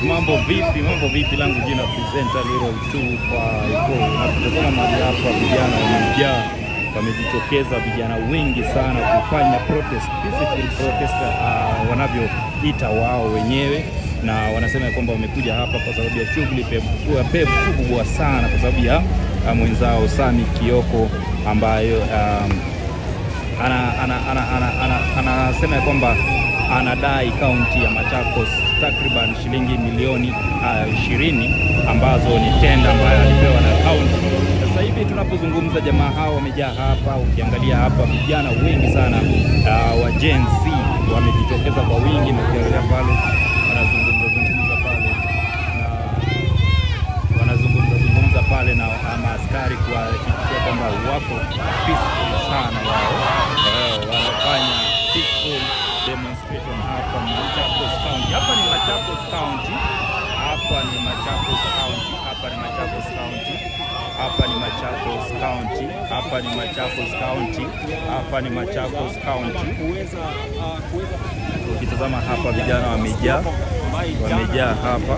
Mambo vipi? Mambo vipi? Langu jina presenter Little 254. Unapotazama mahali hapa, vijana wamejaa, wamejitokeza vijana wengi sana kufanya protest, peaceful protest wanavyoita wao wenyewe, na wanasema kwamba wamekuja hapa kwa sababu ya shughuli pevu kubwa sana, kwa sababu ya mwenzao Sami Kioko ambayo anasema kwamba anadai kaunti ya Machakos takriban shilingi milioni 20 ambazo ni tenda ambayo alipewa na kaunti. Sasa hivi tunapozungumza, jamaa hao wamejaa hapa. Ukiangalia hapa vijana wengi sana wa Gen Z wamejitokeza kwa wingi, na ukiangalia pale wanazungumza pale na maaskari kuhakikisha kwamba wapo peaceful sana. Wao wanafanya peaceful demonstration hapa Machakos County. Hapa ni Machakos County. Hapa ni Machakos County. Hapa ni Machakos County. Hapa ni Machakos County. Hapa ni Machakos County. Hapa ni Machakos County. Ukitazama hapa vijana wamejaa hapa.